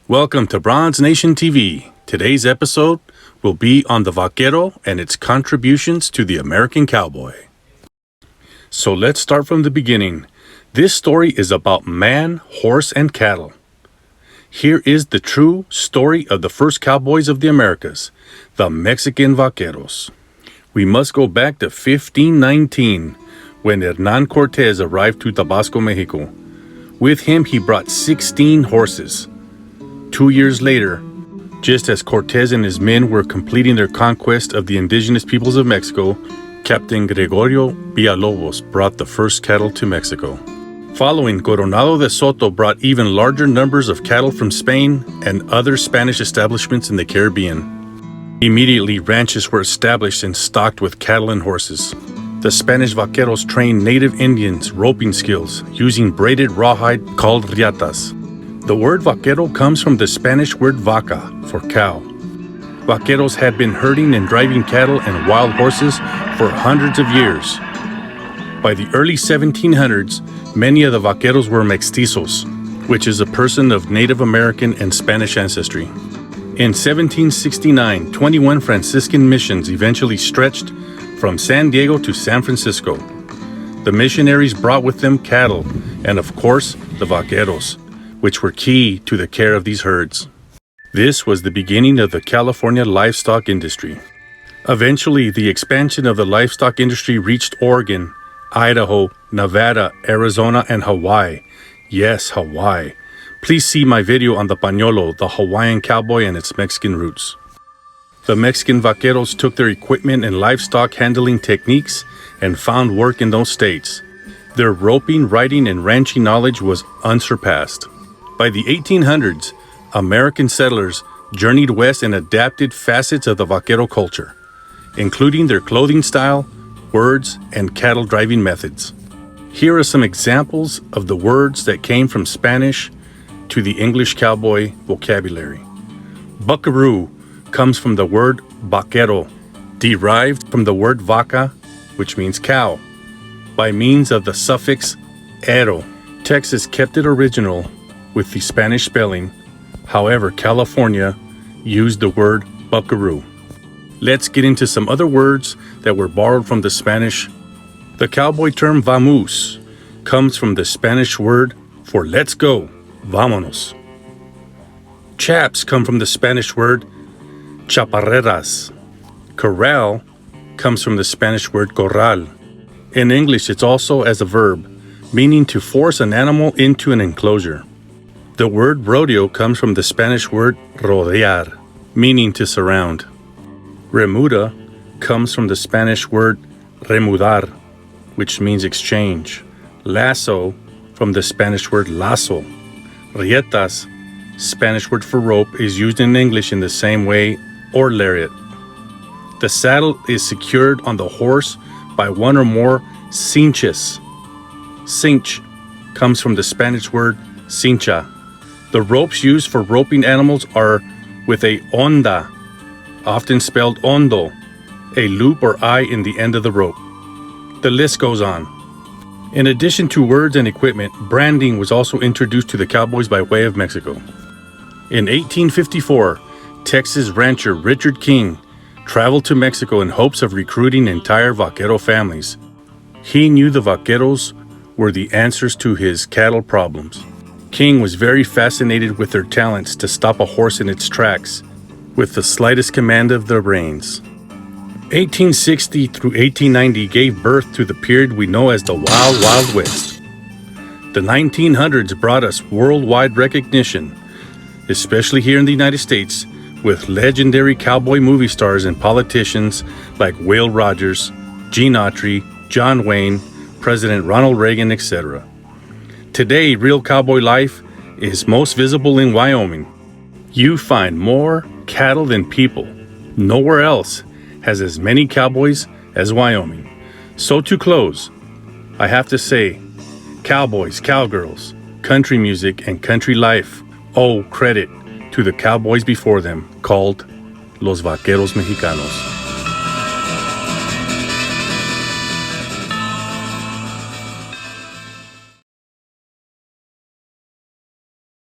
Welcome to Bronze Nation TV. Today's episode will be on the Vaquero and its contributions to the American cowboy. So let's start from the beginning. This story is about man, horse, and cattle. Here is the true story of the first cowboys of the Americas, the Mexican Vaqueros. We must go back to 1519, when Hernán Cortés arrived to Tabasco, Mexico. With him, he brought 16 horses. 2 years later, just as Cortés and his men were completing their conquest of the indigenous peoples of Mexico, Captain Gregorio Villalobos brought the first cattle to Mexico. Following, Coronado de Soto brought even larger numbers of cattle from Spain and other Spanish establishments in the Caribbean. Immediately, ranches were established and stocked with cattle and horses. The Spanish vaqueros trained native Indians roping skills using braided rawhide called riatas. The word vaquero comes from the Spanish word vaca, for cow. Vaqueros had been herding and driving cattle and wild horses for hundreds of years. By the early 1700s, many of the vaqueros were mestizos, which is a person of Native American and Spanish ancestry. In 1769, 21 Franciscan missions eventually stretched from San Diego to San Francisco. The missionaries brought with them cattle and, of course, the vaqueros, which were key to the care of these herds. This was the beginning of the California livestock industry. Eventually, the expansion of the livestock industry reached Oregon, Idaho, Nevada, Arizona, and Hawaii. Yes, Hawaii. Please see my video on the pañuelo, the Hawaiian cowboy and its Mexican roots. The Mexican vaqueros took their equipment and livestock handling techniques and found work in those states. Their roping, riding, and ranching knowledge was unsurpassed. By the 1800s, American settlers journeyed west and adapted facets of the vaquero culture, including their clothing style, words, and cattle driving methods. Here are some examples of the words that came from Spanish to the English cowboy vocabulary. Buckaroo comes from the word vaquero, derived from the word vaca, which means cow, by means of the suffix ero. Texas kept it original with the Spanish spelling. However, California used the word buckaroo. Let's get into some other words that were borrowed from the Spanish. The cowboy term vamos comes from the Spanish word for let's go, vámonos. Chaps come from the Spanish word chaparreras. Corral comes from the Spanish word corral. In English, it's also as a verb, meaning to force an animal into an enclosure. The word rodeo comes from the Spanish word rodear, meaning to surround. Remuda comes from the Spanish word remudar, which means exchange. Lasso from the Spanish word lazo. Rietas, Spanish word for rope, is used in English in the same way, or lariat. The saddle is secured on the horse by one or more cinches. Cinch comes from the Spanish word cincha. The ropes used for roping animals are with a onda, often spelled hondo, a loop or eye in the end of the rope. The list goes on. In addition to words and equipment, branding was also introduced to the cowboys by way of Mexico. In 1854, Texas rancher Richard King traveled to Mexico in hopes of recruiting entire vaquero families. He knew the vaqueros were the answers to his cattle problems. King was very fascinated with their talents to stop a horse in its tracks with the slightest command of the reins. 1860 through 1890 gave birth to the period we know as the Wild Wild West. The 1900s brought us worldwide recognition, especially here in the United States, with legendary cowboy movie stars and politicians like Will Rogers, Gene Autry, John Wayne, President Ronald Reagan, etc. Today, real cowboy life is most visible in Wyoming. You find more cattle than people. Nowhere else has as many cowboys as Wyoming. So to close, I have to say, cowboys, cowgirls, country music, and country life owe credit to the cowboys before them, called Los Vaqueros Mexicanos.